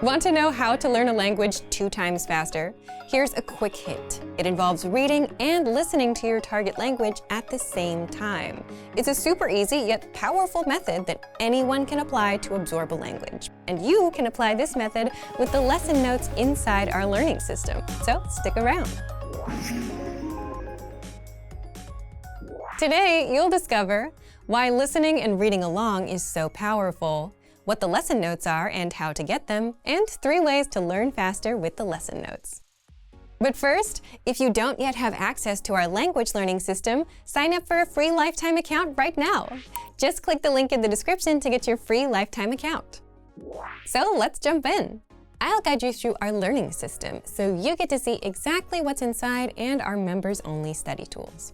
Want to know how to learn a language 2 times faster? Here's a quick hint. It involves reading and listening to your target language at the same time. It's a super easy yet powerful method that anyone can apply to absorb a language. And you can apply this method with the lesson notes inside our learning system. So stick around. Today, you'll discover why listening and reading along is so powerful, what the lesson notes are and how to get them, and 3 ways to learn faster with the lesson notes. But first, if you don't yet have access to our language learning system, sign up for a free lifetime account right now. Just click the link in the description to get your free lifetime account. So let's jump in. I'll guide you through our learning system so you get to see exactly what's inside and our members-only study tools.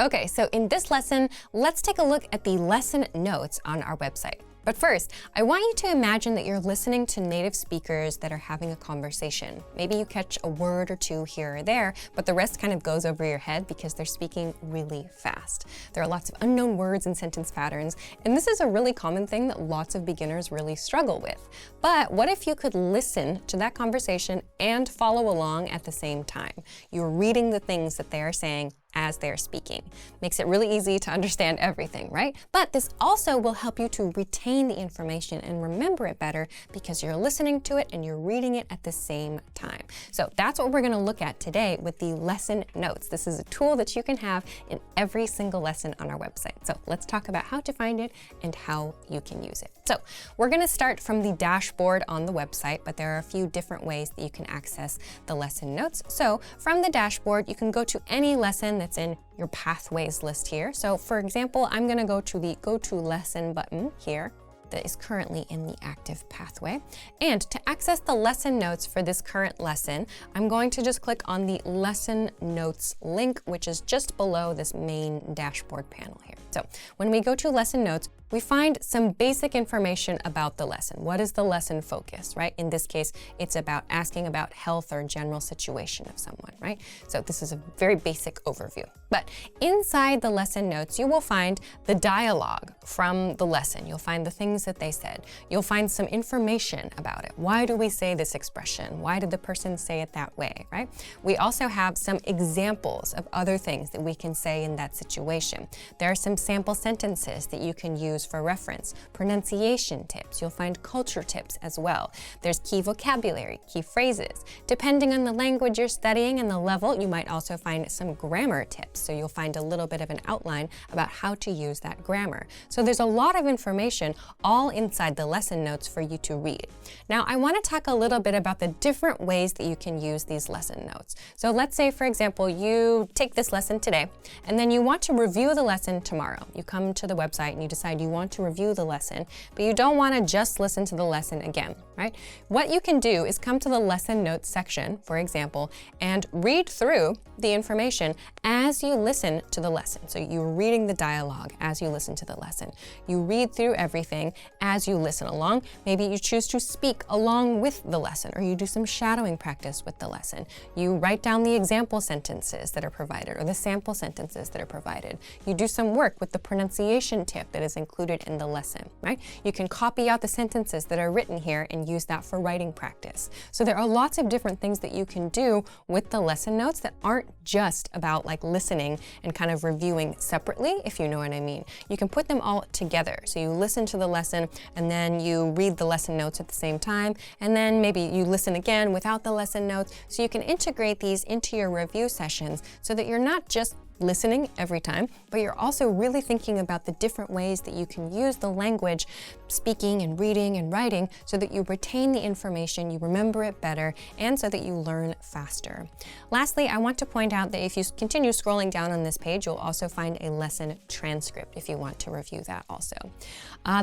Okay, so in this lesson, let's take a look at the lesson notes on our website. But first, I want you to imagine that you're listening to native speakers that are having a conversation. Maybe you catch a word or 2 here or there, but the rest kind of goes over your head because they're speaking really fast. There are lots of unknown words and sentence patterns, and this is a really common thing that lots of beginners really struggle with. But what if you could listen to that conversation and follow along at the same time? You're reading the things that they are saying as they're speaking. Makes it really easy to understand everything, right? But this also will help you to retain the information and remember it better because you're listening to it and you're reading it at the same time. So that's what we're going to look at today with the lesson notes. This is a tool that you can have in every single lesson on our website. So let's talk about how to find it and how you can use it. So we're going to start from the dashboard on the website, but there are a few different ways that you can access the lesson notes. So from the dashboard, you can go to any lesson that's in your pathways list here. So for example, I'm going to go to the Go to Lesson button here that is currently in the active pathway. And to access the lesson notes for this current lesson, I'm going to just click on the lesson notes link, which is just below this main dashboard panel here. So when we go to lesson notes, we find some basic information about the lesson. What is the lesson focus, right? In this case, it's about asking about health or general situation of someone, right? So this is a very basic overview. But inside the lesson notes, you will find the dialogue from the lesson. You'll find the things that they said. You'll find some information about it. Why do we say this expression? Why did the person say it that way, right? We also have some examples of other things that we can say in that situation. There are some sample sentences that you can use for reference, pronunciation tips. You'll find culture tips as well. There's key vocabulary, key phrases. Depending on the language you're studying and the level, you might also find some grammar tips. So you'll find a little bit of an outline about how to use that grammar. So there's a lot of information all inside the lesson notes for you to read. Now, I want to talk a little bit about the different ways that you can use these lesson notes. So let's say, for example, you take this lesson today, and then you want to review the lesson tomorrow. You come to the website and you decide you want to review the lesson, but you don't want to just listen to the lesson again, right? What you can do is come to the lesson notes section, for example, and read through the information as you listen to the lesson. So you're reading the dialogue as you listen to the lesson. You read through everything as you listen along. Maybe you choose to speak along with the lesson, or you do some shadowing practice with the lesson. You write down the example sentences that are provided or the sample sentences that are provided. You do some work with the pronunciation tip that is included in the lesson, right? You can copy out the sentences that are written here and use that for writing practice. So there are lots of different things that you can do with the lesson notes that aren't just about like listening and kind of reviewing separately, if you know what I mean. You can put them all together. So you listen to the lesson and then you read the lesson notes at the same time, and then maybe you listen again without the lesson notes. So you can integrate these into your review sessions so that you're not just listening every time, but you're also really thinking about the different ways that you can use the language, speaking and reading and writing, so that you retain the information, you remember it better, and so that you learn faster. Lastly, I want to point out that if you continue scrolling down on this page, you'll also find a lesson transcript if you want to review that also.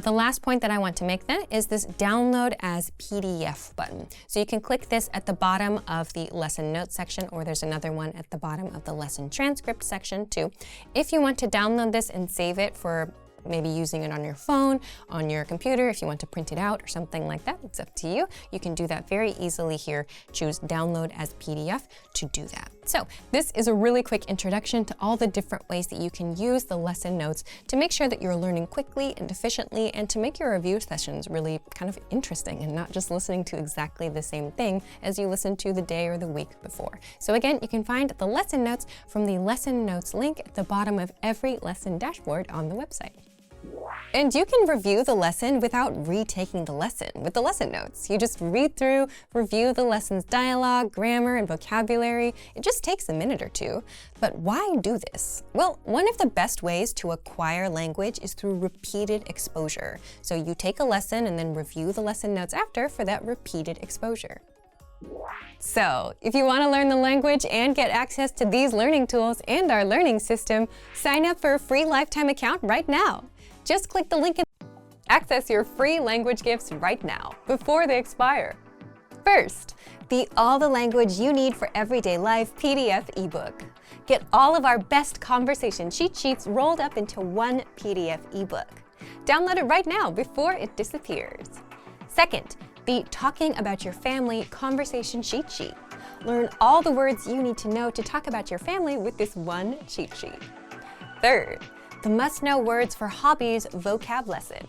The last point that I want to make then is this download as PDF button. So you can click this at the bottom of the lesson notes section, or there's another one at the bottom of the lesson transcript section too. If you want to download this and save it for maybe using it on your phone, on your computer, if you want to print it out or something like that. It's up to you. You can do that very easily here. Choose download as PDF to do that. So this is a really quick introduction to all the different ways that you can use the lesson notes to make sure that you're learning quickly and efficiently, and to make your review sessions really kind of interesting and not just listening to exactly the same thing as you listened to the day or the week before. So again, you can find the lesson notes from the lesson notes link at the bottom of every lesson dashboard on the website. And you can review the lesson without retaking the lesson with the lesson notes. You just read through, review the lesson's dialogue, grammar, and vocabulary. It just takes a minute or two. But why do this? Well, one of the best ways to acquire language is through repeated exposure. So you take a lesson and then review the lesson notes after for that repeated exposure. So, if you want to learn the language and get access to these learning tools and our learning system, sign up for a free lifetime account right now. Just click the link and access your free language gifts right now, before they expire. First, the All the Language You Need for Everyday Life PDF ebook. Get all of our best conversation cheat sheets rolled up into one PDF ebook. Download it right now before it disappears. Second, the Talking About Your Family conversation cheat sheet. Learn all the words you need to know to talk about your family with this one cheat sheet. Third, the Must-Know Words for Hobbies vocab lesson.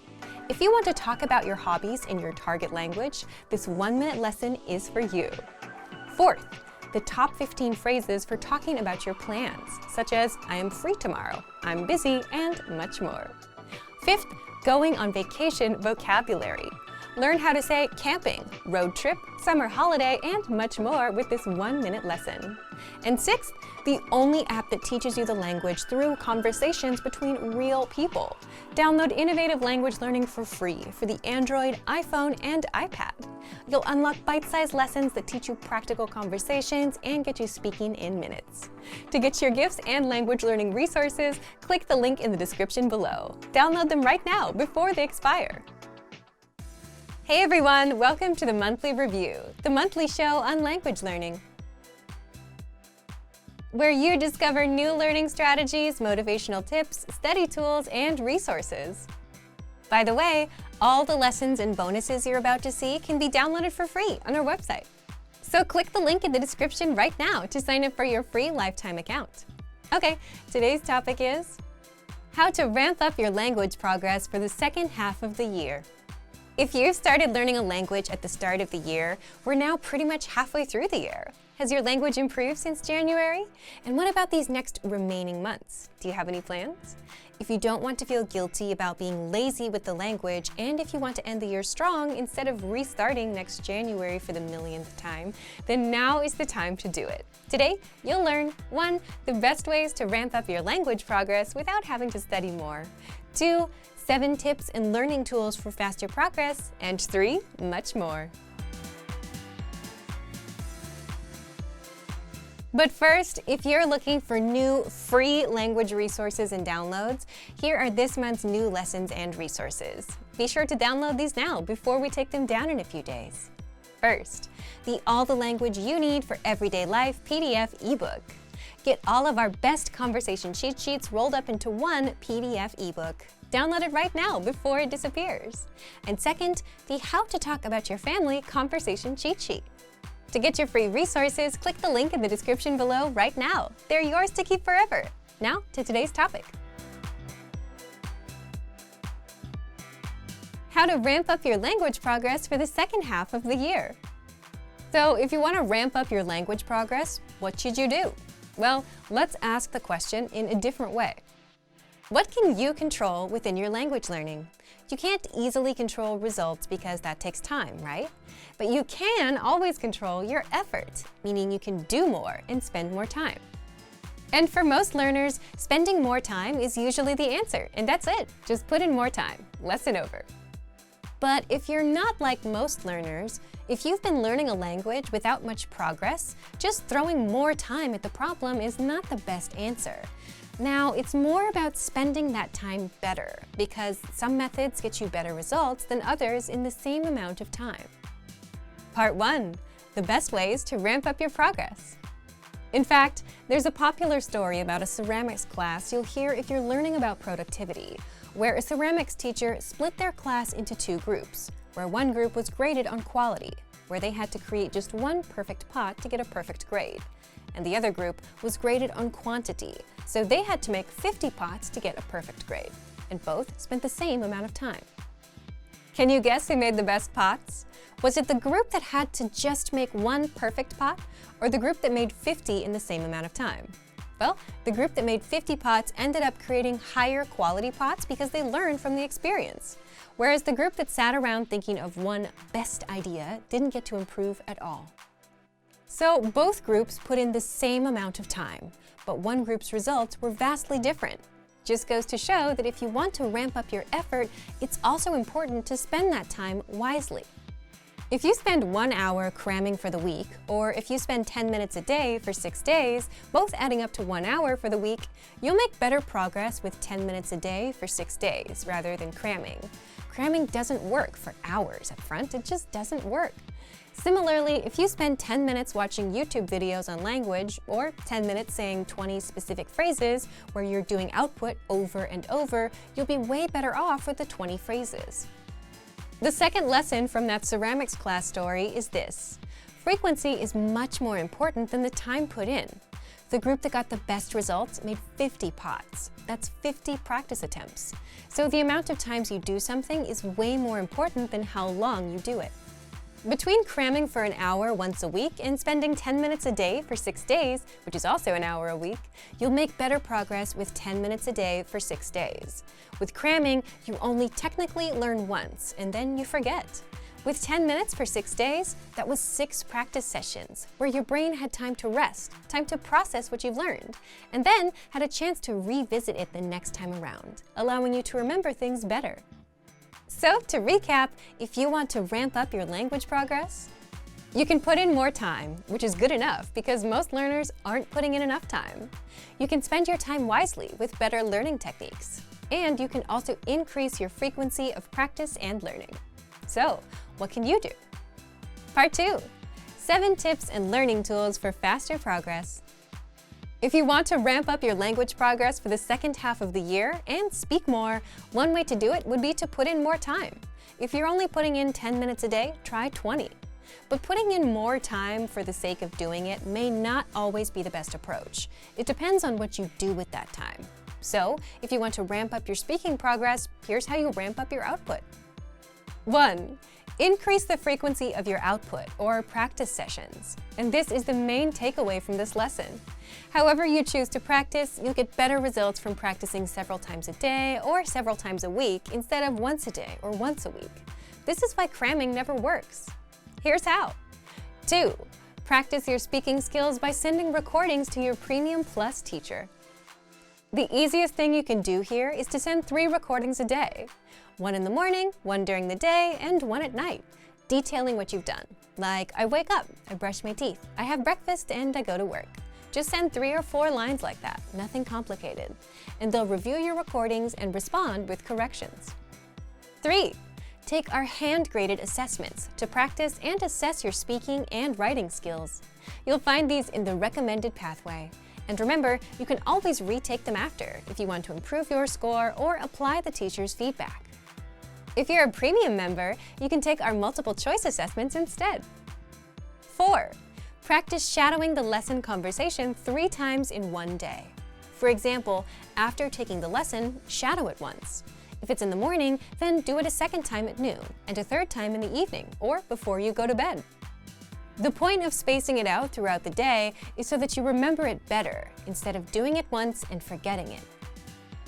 If you want to talk about your hobbies in your target language, this 1-minute lesson is for you. Fourth, the top 15 phrases for talking about your plans, such as I am free tomorrow, I'm busy, and much more. Fifth, going on vacation vocabulary. Learn how to say camping, road trip, summer holiday, and much more with this 1-minute lesson. And sixth, the only app that teaches you the language through conversations between real people. Download Innovative Language Learning for free for the Android, iPhone, and iPad. You'll unlock bite-sized lessons that teach you practical conversations and get you speaking in minutes. To get your gifts and language learning resources, click the link in the description below. Download them right now before they expire. Hey everyone, welcome to the Monthly Review, the monthly show on language learning, where you discover new learning strategies, motivational tips, study tools, and resources. By the way, all the lessons and bonuses you're about to see can be downloaded for free on our website. So click the link in the description right now to sign up for your free lifetime account. Okay, today's topic is how to ramp up your language progress for the second half of the year. If you've started learning a language at the start of the year, we're now pretty much halfway through the year. Has your language improved since January? And what about these next remaining months? Do you have any plans? If you don't want to feel guilty about being lazy with the language, and if you want to end the year strong instead of restarting next January for the millionth time, then now is the time to do it. Today, you'll learn 1. The best ways to ramp up your language progress without having to study more. 2. 7 tips and learning tools for faster progress. And 3. Much more. But first, if you're looking for new free language resources and downloads, here are this month's new lessons and resources. Be sure to download these now before we take them down in a few days. First, the All the Language You Need for Everyday Life PDF ebook. Get all of our best conversation cheat sheets rolled up into one PDF ebook. Download it right now before it disappears. And second, the How to Talk About Your Family conversation cheat sheet. To get your free resources, click the link in the description below right now. They're yours to keep forever. Now to today's topic. How to ramp up your language progress for the second half of the year. So if you want to ramp up your language progress, what should you do? Well, let's ask the question in a different way. What can you control within your language learning? You can't easily control results because that takes time, right? But you can always control your effort, meaning you can do more and spend more time. And for most learners, spending more time is usually the answer, and that's it. Just put in more time. Lesson over. But if you're not like most learners, if you've been learning a language without much progress, just throwing more time at the problem is not the best answer. Now, it's more about spending that time better, because some methods get you better results than others in the same amount of time. Part 1. The best ways to ramp up your progress. In fact, there's a popular story about a ceramics class you'll hear if you're learning about productivity. where a ceramics teacher split their class into two groups, where one group was graded on quality, where they had to create just one perfect pot to get a perfect grade, and the other group was graded on quantity, so they had to make 50 pots to get a perfect grade, and both spent the same amount of time. Can you guess who made the best pots? Was it the group that had to just make one perfect pot, or the group that made 50 in the same amount of time? Well, the group that made 50 pots ended up creating higher quality pots because they learned from the experience, whereas the group that sat around thinking of one best idea didn't get to improve at all. So both groups put in the same amount of time, but one group's results were vastly different. Just goes to show that if you want to ramp up your effort, it's also important to spend that time wisely. If you spend 1 hour cramming for the week, or if you spend 10 minutes a day for 6 days, both adding up to 1 hour for the week, you'll make better progress with 10 minutes a day for 6 days rather than cramming. Cramming doesn't work for hours up front, it just doesn't work. Similarly, if you spend 10 minutes watching YouTube videos on language, or 10 minutes saying 20 specific phrases where you're doing output over and over, you'll be way better off with the 20 phrases. The second lesson from that ceramics class story is this: frequency is much more important than the time put in. The group that got the best results made 50 pots. That's 50 practice attempts. So the amount of times you do something is way more important than how long you do it. Between cramming for an hour once a week and spending 10 minutes a day for 6 days, which is also an hour a week, you'll make better progress with 10 minutes a day for 6 days. With cramming, you only technically learn once, and then you forget. With 10 minutes for 6 days, that was 6 practice sessions, where your brain had time to rest, time to process what you've learned, and then had a chance to revisit it the next time around, allowing you to remember things better. So, to recap, if you want to ramp up your language progress, you can put in more time, which is good enough because most learners aren't putting in enough time. You can spend your time wisely with better learning techniques, and you can also increase your frequency of practice and learning. So, what can you do? Part 2. 7 tips and learning tools for faster progress. If you want to ramp up your language progress for the second half of the year and speak more, one way to do it would be to put in more time. If you're only putting in 10 minutes a day, try 20. But putting in more time for the sake of doing it may not always be the best approach. It depends on what you do with that time. So, if you want to ramp up your speaking progress, here's how you ramp up your output. 1. Increase the frequency of your output, or practice sessions. And this is the main takeaway from this lesson. However you choose to practice, you'll get better results from practicing several times a day or several times a week instead of once a day or once a week. This is why cramming never works. Here's how. 2. Practice your speaking skills by sending recordings to your Premium Plus teacher. The easiest thing you can do here is to send 3 recordings a day. 1 in the morning, 1 during the day, and 1 at night, detailing what you've done. Like, I wake up, I brush my teeth, I have breakfast, and I go to work. Just send 3 or 4 lines like that, nothing complicated. And they'll review your recordings and respond with corrections. 3. Take our hand-graded assessments to practice and assess your speaking and writing skills. You'll find these in the recommended pathway. And remember, you can always retake them after if you want to improve your score or apply the teacher's feedback. If you're a premium member, you can take our multiple choice assessments instead. 4. Practice shadowing the lesson conversation 3 times in one day. For example, after taking the lesson, shadow it once. If it's in the morning, then do it a second time at noon, and a third time in the evening, or before you go to bed. The point of spacing it out throughout the day is so that you remember it better, instead of doing it once and forgetting it.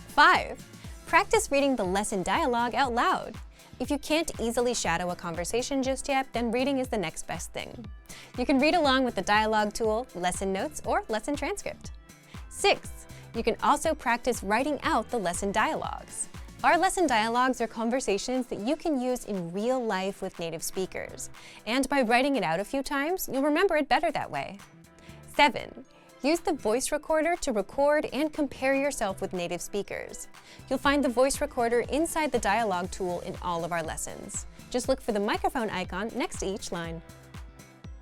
5. Practice reading the lesson dialogue out loud. If you can't easily shadow a conversation just yet, then reading is the next best thing. You can read along with the dialogue tool, lesson notes, or lesson transcript. 6. You can also practice writing out the lesson dialogues. Our lesson dialogues are conversations that you can use in real life with native speakers. And by writing it out a few times, you'll remember it better that way. 7. Use the voice recorder to record and compare yourself with native speakers. You'll find the voice recorder inside the dialogue tool in all of our lessons. Just look for the microphone icon next to each line.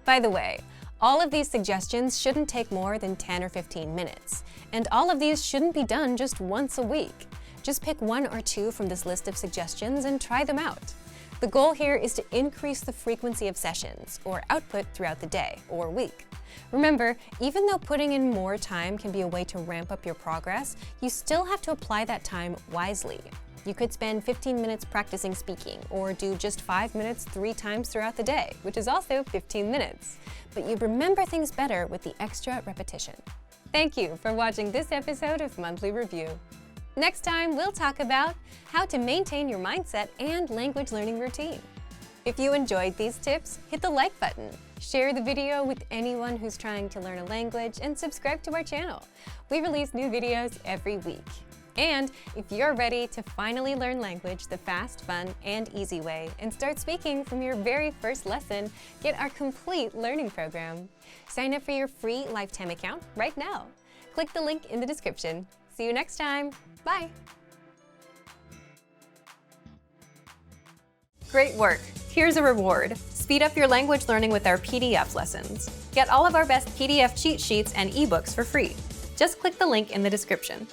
By the way, all of these suggestions shouldn't take more than 10 or 15 minutes. And all of these shouldn't be done just once a week. Just pick one or two from this list of suggestions and try them out. The goal here is to increase the frequency of sessions or output throughout the day or week. Remember, even though putting in more time can be a way to ramp up your progress, you still have to apply that time wisely. You could spend 15 minutes practicing speaking, or do just 5 minutes 3 times throughout the day, which is also 15 minutes. But you remember things better with the extra repetition. Thank you for watching this episode of Monthly Review. Next time, we'll talk about how to maintain your mindset and language learning routine. If you enjoyed these tips, hit the like button, share the video with anyone who's trying to learn a language, and subscribe to our channel. We release new videos every week. And if you're ready to finally learn language the fast, fun, and easy way and start speaking from your very first lesson, get our complete learning program. Sign up for your free lifetime account right now. Click the link in the description. See you next time. Bye. Great work. Here's a reward. Speed up your language learning with our PDF lessons. Get all of our best PDF cheat sheets and ebooks for free. Just click the link in the description.